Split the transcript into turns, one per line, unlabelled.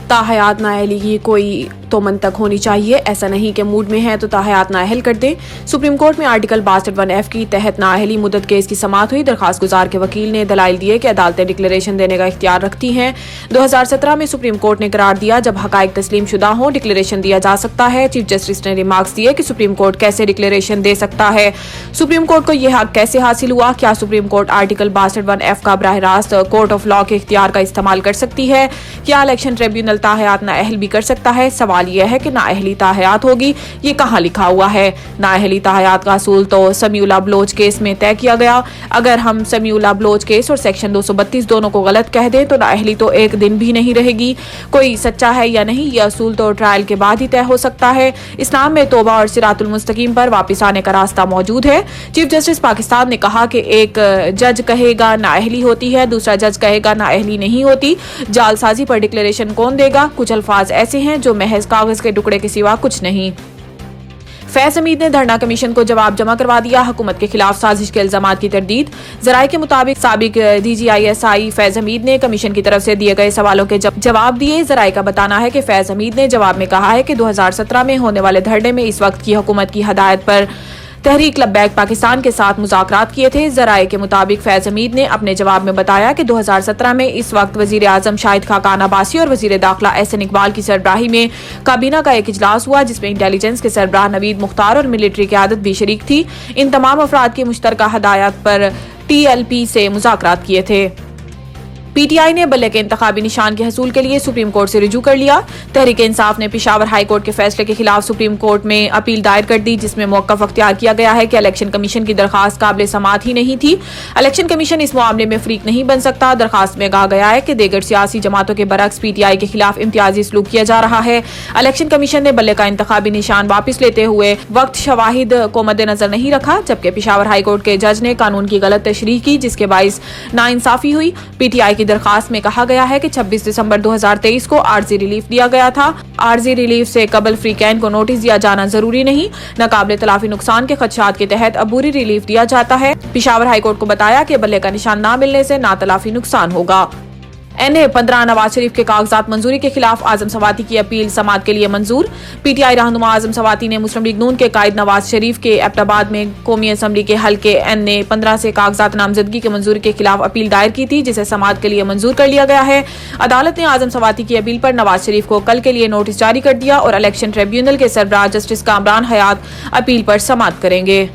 تاحیات نااہلی کی کوئی تو منطق ہونی چاہیے، ایسا نہیں کہ موڈ میں ہے تو تاحیات نااہل کر دیں۔ سپریم کورٹ میں آرٹیکل 62(1) کی تحت نااہلی مدت کیس کی سماعت ہوئی۔ درخواست گزار کے وکیل نے دلائل دیے کہ عدالتیں ڈکلیریشن دینے کا اختیار رکھتی ہیں۔ 2017 میں سپریم کورٹ نے قرار دیا جب حقائق تسلیم شدہ ہوں ڈکلیریشن دیا جا سکتا ہے۔ چیف جسٹس نے ریمارکس دیے کہ سپریم کورٹ کیسے ڈکلیریشن دے سکتا ہے، سپریم کورٹ کو یہ حق کیسے حاصل ہوا، کیا سپریم کورٹ آرٹیکل 62(1) کا براہ راست کورٹ آف لاء کے اختیار کا استعمال کر سکتی ہے، کیا الیکشن ٹریبیونل تاحیات نااہل بھی کر سکتا ہے؟ سوال یہ ہے کہ نااہلی تاحیات ہوگی، یہ کہاں لکھا ہوا ہے؟ نااہلی تاحیات کا اصول تو سمیع اللہ بلوچ کیس میں طے کیا گیا۔ اگر ہم سمیع اللہ بلوچ کیس اور سیکشن 232 دونوں کو غلط کہہ دیں تو نااہلی تو ایک دن بھی نہیں رہے گی۔ کوئی سچا ہے یا نہیں یہ اصول تو ٹرائل کے بعد ہی طے ہو سکتا ہے۔ اسلام میں توبہ اور صراط المستقیم پر واپس آنے کا راستہ موجود ہے۔ چیف جسٹس پاکستان نے کہا کہ ایک جج کہے گا نااہلی ہوتی ہے، دوسرا جج کہے گا نااہلی نہیں ہوتی، جعل سازی پر ڈکلیریشن کون دے گا؟ کچھ الفاظ ایسے ہیں جو محض کاغذ کے ٹکڑے کے سوا کچھ نہیں۔ فیض حمید نے دھرنا کمیشن کو جواب جمع کروا دیا، حکومت کے خلاف سازش کے الزامات کی تردید۔ ذرائع کے مطابق سابق DGISI فیض حمید نے کمیشن کی طرف سے دیے گئے سوالوں کے جواب دیے۔ ذرائع کا بتانا ہے کہ فیض حمید نے جواب میں کہا ہے کہ 2017 میں ہونے والے دھرنے میں اس وقت کی حکومت کی ہدایت پر تحریک لبیک پاکستان کے ساتھ مذاکرات کیے تھے۔ ذرائع کے مطابق فیض حمید نے اپنے جواب میں بتایا کہ 2017 میں اس وقت وزیر اعظم شاہد خاقان عباسی اور وزیر داخلہ احسن اقبال کی سربراہی میں کابینہ کا ایک اجلاس ہوا جس میں انٹیلیجنس کے سربراہ نوید مختار اور ملٹری قیادت بھی شریک تھی۔ ان تمام افراد کی مشترکہ ہدایات پر TLP سے مذاکرات کیے تھے۔ PTI نے بلے کے انتخابی نشان کے حصول کے لیے سپریم کورٹ سے رجوع کر لیا۔ تحریک انصاف نے پشاور ہائی کورٹ کے فیصلے کے خلاف سپریم کورٹ میں اپیل دائر کر دی جس میں موقف اختیار کیا گیا ہے کہ الیکشن کمیشن کی درخواست قابل سماعت ہی نہیں تھی۔ الیکشن کمیشن اس معاملے میں فریق نہیں بن سکتا۔ درخواست میں کہا گیا ہے کہ دیگر سیاسی جماعتوں کے برعکس PTI کے خلاف امتیازی سلوک کیا جا رہا ہے۔ الیکشن کمیشن نے بلے کا انتخابی نشان واپس لیتے ہوئے وقت شواہد کو مد نظر نہیں رکھا، جبکہ پشاور ہائی کورٹ کے جج نے قانون کی غلط تشریح کی جس کے باعث ناانصافی ہوئی۔ PTI کی درخواست میں کہا گیا ہے کہ 26 دسمبر 2023 کو عارضی ریلیف دیا گیا تھا۔ عارضی ریلیف سے قبل فریقین کو نوٹس دیا جانا ضروری نہیں۔ ناقابل تلافی نقصان کے خدشات کے تحت عبوری ریلیف دیا جاتا ہے۔ پشاور ہائی کورٹ کو بتایا کہ بلے کا نشان نہ ملنے سے ناتلافی نقصان ہوگا۔ NA-15 نواز شریف کے کاغذات منظوری کے خلاف اعظم سواتی کی اپیل سماعت کے لیے منظور۔ PTI رہنما اعظم سواتی نے مسلم لیگ نون کے قائد نواز شریف کے ایبٹ آباد میں قومی اسمبلی کے حلقے NA-15 سے کاغذات نامزدگی کے منظوری کے خلاف اپیل دائر کی تھی جسے سماعت کے لیے منظور کر لیا گیا ہے۔ عدالت نے اعظم سواتی کی اپیل پر نواز شریف کو کل کے لیے نوٹس جاری کر دیا اور الیکشن ٹریبیونل کے سربراہ جسٹس کامران حیات اپیل پر سماعت کریں گے۔